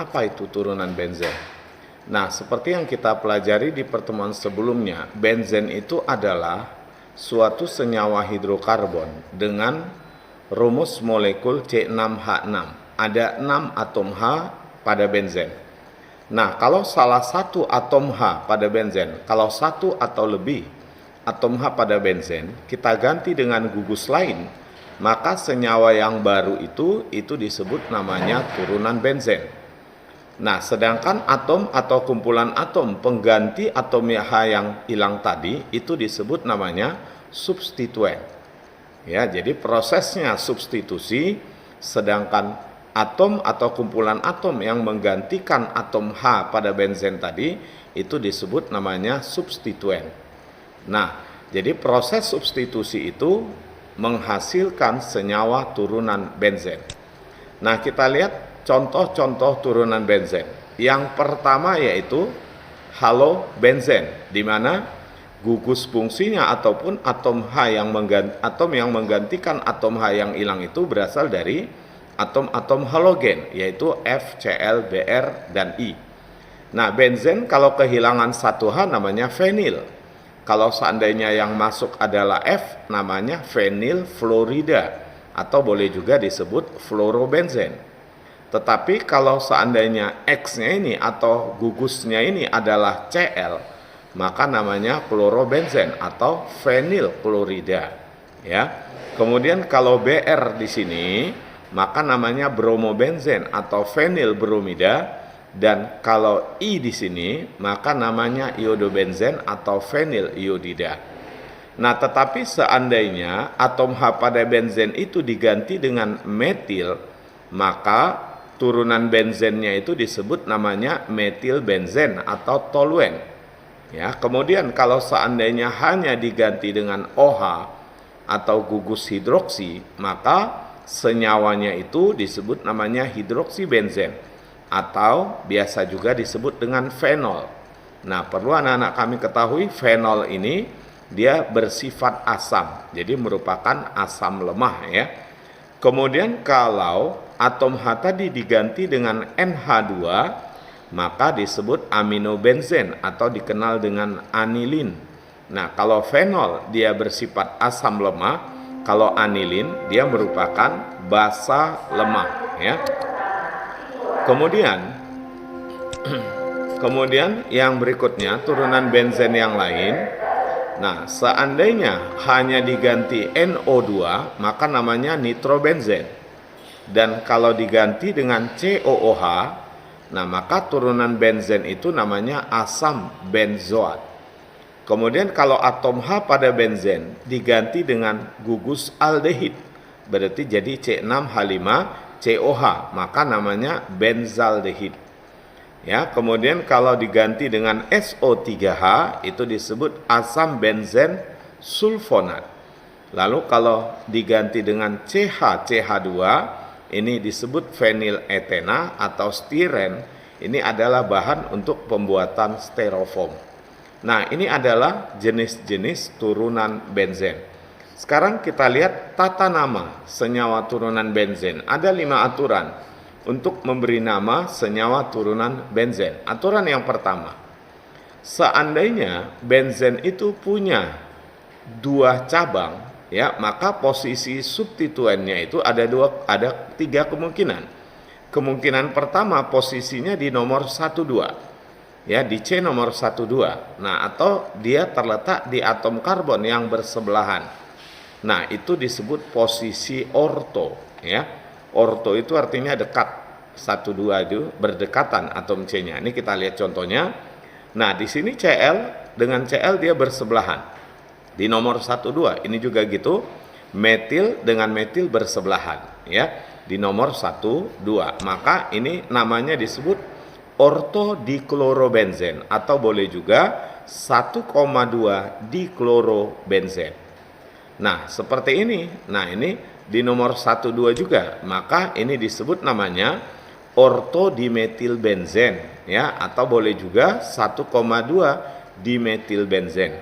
apa itu turunan benzen? Nah, seperti yang kita pelajari di pertemuan sebelumnya, benzen itu adalah suatu senyawa hidrokarbon dengan rumus molekul C6H6. Ada 6 atom H pada benzen. Nah, kalau salah satu atom H pada benzen, kalau satu atau lebih atom H pada benzen, kita ganti dengan gugus lain, maka senyawa yang baru itu disebut namanya turunan benzen. Nah, sedangkan atom atau kumpulan atom pengganti atom H yang hilang tadi itu disebut namanya substituen. Ya, jadi prosesnya substitusi, sedangkan atom atau kumpulan atom yang menggantikan atom H pada benzen tadi itu disebut namanya substituen. Nah, jadi proses substitusi itu menghasilkan senyawa turunan benzen. Nah, kita lihat contoh-contoh turunan benzen. Yang pertama yaitu halobenzen, di mana gugus fungsinya ataupun atom yang menggantikan atom H yang hilang itu berasal dari atom-atom halogen, yaitu F, Cl, Br, dan I. Nah, benzen kalau kehilangan satu H namanya fenil. Kalau seandainya yang masuk adalah F, namanya fenil fluorida, atau boleh juga disebut fluorobenzen. Tetapi kalau seandainya X-nya ini atau gugusnya ini adalah Cl, maka namanya klorobenzen atau fenil klorida. Ya. Kemudian kalau Br di sini, maka namanya bromobenzen atau fenil bromida. Dan kalau I di sini, maka namanya iodobenzen atau fenil iodida. Nah, tetapi seandainya atom H pada benzen itu diganti dengan metil, maka turunan benzennya itu disebut namanya metil benzen atau toluen. Ya, kemudian kalau seandainya hanya diganti dengan OH atau gugus hidroksi, maka senyawanya itu disebut namanya hidroksibenzen atau biasa juga disebut dengan fenol. Nah, perlu anak-anak kami ketahui, fenol ini dia bersifat asam, jadi merupakan asam lemah ya. Kemudian kalau atom H tadi diganti dengan NH2, maka disebut aminobenzen atau dikenal dengan anilin. Nah, kalau fenol dia bersifat asam lemah, kalau anilin dia merupakan basa lemah ya. Kemudian yang berikutnya turunan benzen yang lain. Nah, seandainya hanya diganti NO2, maka namanya nitrobenzen. Dan kalau diganti dengan COOH, nah maka turunan benzen itu namanya asam benzoat. Kemudian kalau atom H pada benzen diganti dengan gugus aldehid, berarti jadi C6H5COH, maka namanya benzaldehid. Ya, kemudian kalau diganti dengan SO3H itu disebut asam benzen sulfonat. Lalu kalau diganti dengan CH2 ini disebut feniletena atau stiren. Ini adalah bahan untuk pembuatan styrofoam. Nah, ini adalah jenis-jenis turunan benzen. Sekarang kita lihat tata nama senyawa turunan benzen. Ada 5 aturan untuk memberi nama senyawa turunan benzen. Aturan yang pertama, seandainya benzen itu punya 2 cabang, ya, maka posisi substituennya itu ada 3 kemungkinan. Kemungkinan pertama posisinya di nomor 12, ya, di C nomor 12. Nah, atau dia terletak di atom karbon yang bersebelahan. Nah, itu disebut posisi orto, ya. Orto itu artinya dekat, 12 itu berdekatan atom C-nya. Ini kita lihat contohnya. Nah, di sini Cl dengan Cl dia bersebelahan. Di nomor 12 ini juga gitu, metil dengan metil bersebelahan, ya. Di nomor 12. Maka ini namanya disebut ortodiklorobenzen atau boleh juga 1,2 diklorobenzen. Nah, seperti ini. Nah, ini di nomor 12 juga. Maka ini disebut namanya ortodimetilbenzen, ya, atau boleh juga 1,2 dimetilbenzen.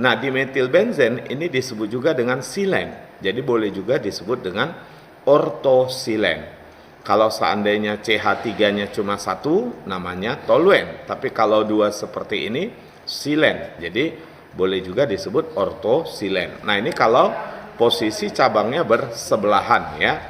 Nah, dimetilbenzen ini disebut juga dengan silen. Jadi boleh juga disebut dengan ortosilen. Kalau seandainya CH3-nya cuma satu, namanya toluen. Tapi kalau dua seperti ini, silen. Jadi boleh juga disebut ortosilen. Nah, ini kalau posisi cabangnya bersebelahan ya.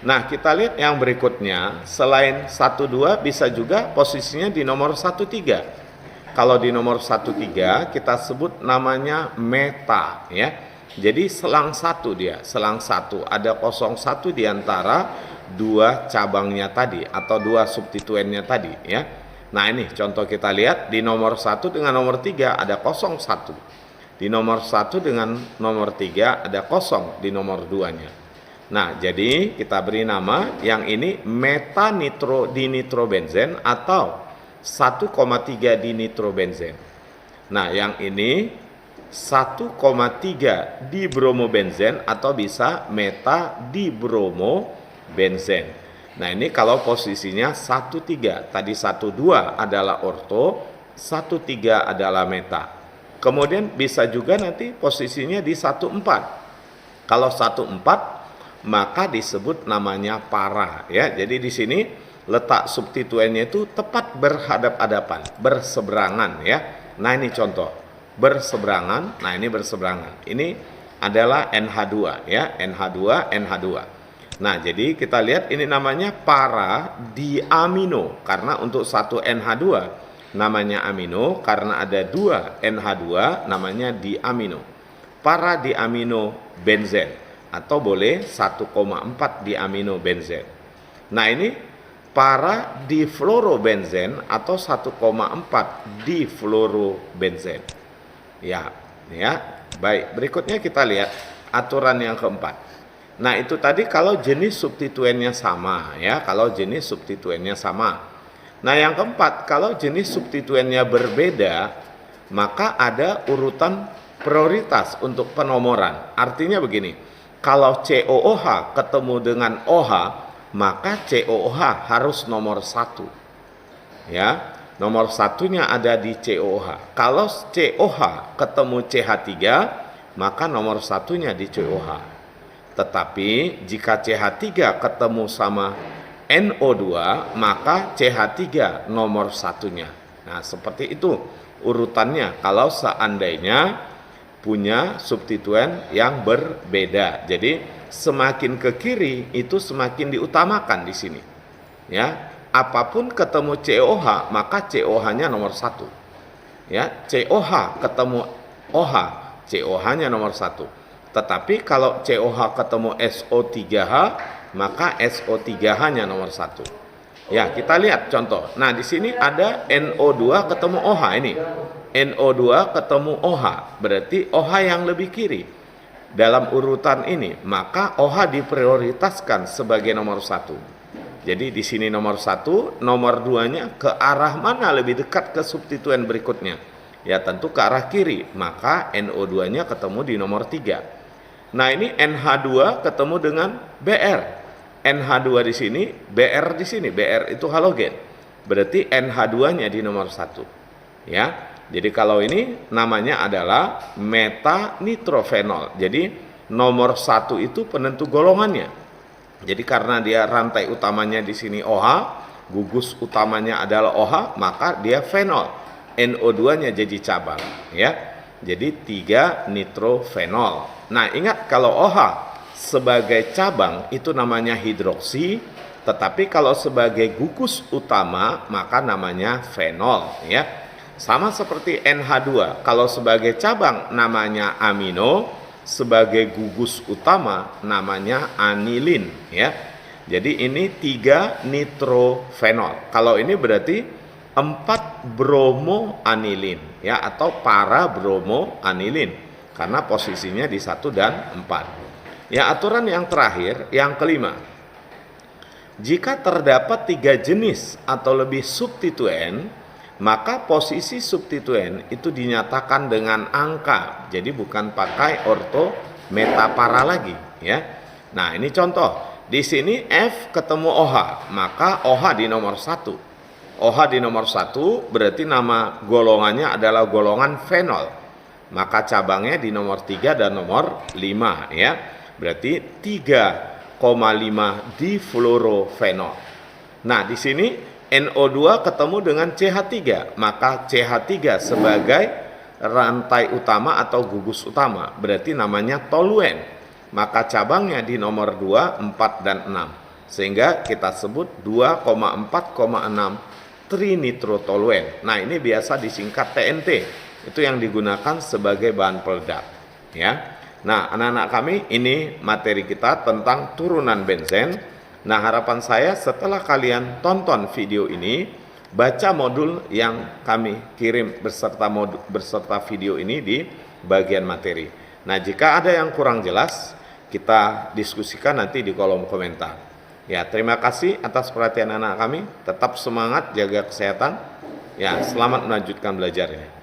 Nah, kita lihat yang berikutnya, selain 12 bisa juga posisinya di nomor 13. Kalau di nomor 13 kita sebut namanya meta ya. Jadi selang satu dia, selang satu, ada 01 di antara dua cabangnya tadi atau dua substituennya tadi ya. Nah, ini contoh kita lihat di nomor 1 dengan nomor 3 ada 01. Di nomor 1 dengan nomor 3 ada kosong di nomor 2-nya. Nah, jadi kita beri nama yang ini metanitrodinitrobenzen atau 1,3 dinitrobenzen. Nah, yang ini 1,3 dibromobenzen atau bisa metadibromobenzen. Nah, ini kalau posisinya 1,3. Tadi 1,2 adalah orto, 1,3 adalah meta. Kemudian bisa juga nanti posisinya di 1,4. Kalau 1,4 maka disebut namanya para ya. Jadi di sini letak substituennya itu tepat berhadap-hadapan, berseberangan ya. Nah, ini contoh berseberangan. Nah, ini berseberangan. Ini adalah NH2 ya, NH2 NH2. Nah, jadi kita lihat ini namanya para diamino karena untuk satu NH2 namanya amino, karena ada dua NH2 namanya diamino. Para diamino benzen atau boleh 1,4 diaminobenzen. Nah, ini para difluorobenzen atau 1,4 difluorobenzen. Ya, ya. Baik, berikutnya kita lihat aturan yang keempat. Nah, itu tadi kalau jenis substituennya sama ya, kalau jenis substituennya sama. Nah, yang keempat, kalau jenis substituennya berbeda, maka ada urutan prioritas untuk penomoran. Artinya begini, kalau COOH ketemu dengan OH, maka COOH harus nomor 1. Ya, nomor satunya ada di COOH. Kalau COH ketemu CH3, maka nomor satunya di COOH. Tetapi jika CH3 ketemu sama NO2, maka CH3 nomor satunya. Nah, seperti itu urutannya kalau seandainya punya substituen yang berbeda. Jadi semakin ke kiri itu semakin diutamakan di sini. Ya, apapun ketemu COH maka COH-nya nomor 1. Ya, COH ketemu OH, COH-nya nomor 1. Tetapi kalau COH ketemu SO3H, maka SO3H-nya nomor 1. Ya, kita lihat contoh. Nah, di sini ada NO2 ketemu OH ini. NO2 ketemu OH, berarti OH yang lebih kiri dalam urutan ini, maka OH diprioritaskan sebagai nomor 1. Jadi di sini nomor 1, nomor 2-nya ke arah mana lebih dekat ke substituen berikutnya? Ya, tentu ke arah kiri, maka NO2-nya ketemu di nomor 3. Nah, ini NH2 ketemu dengan BR. NH2 di sini, BR di sini. BR itu halogen. Berarti NH2-nya di nomor 1. Ya. Jadi kalau ini namanya adalah metanitrofenol. Jadi nomor 1 itu penentu golongannya. Jadi karena dia rantai utamanya di sini OH, gugus utamanya adalah OH, maka dia fenol. NO2-nya jadi cabang ya. Jadi 3 nitrofenol. Nah, ingat kalau OH sebagai cabang itu namanya hidroksi, tetapi kalau sebagai gugus utama maka namanya fenol ya. Sama seperti NH2, kalau sebagai cabang namanya amino, sebagai gugus utama namanya anilin ya. Jadi ini 3 nitrofenol. Kalau ini berarti 4 bromoanilin ya, atau para bromoanilin karena posisinya di 1 dan 4. Ya, aturan yang terakhir, yang kelima. Jika terdapat 3 jenis atau lebih substituen, maka posisi substituen itu dinyatakan dengan angka. Jadi bukan pakai orto meta para lagi ya. Nah, ini contoh. Di sini F ketemu OH, maka OH di nomor 1. OH di nomor 1 berarti nama golongannya adalah golongan fenol. Maka cabangnya di nomor 3 dan nomor 5 ya. Berarti 3 difluorofenol. Nah, di sini NO2 ketemu dengan CH3, maka CH3 sebagai rantai utama atau gugus utama, berarti namanya toluen. Maka cabangnya di nomor 2, 4, dan 6. Sehingga kita sebut 2,4,6 trinitrotoluen. Nah, ini biasa disingkat TNT. Itu yang digunakan sebagai bahan peledak, ya. Nah, anak-anak kami, ini materi kita tentang turunan benzen. Nah, harapan saya setelah kalian tonton video ini, baca modul yang kami kirim beserta video ini di bagian materi. Nah, jika ada yang kurang jelas, kita diskusikan nanti di kolom komentar. Ya, terima kasih atas perhatian anak kami. Tetap semangat, jaga kesehatan. Ya, selamat melanjutkan belajarnya.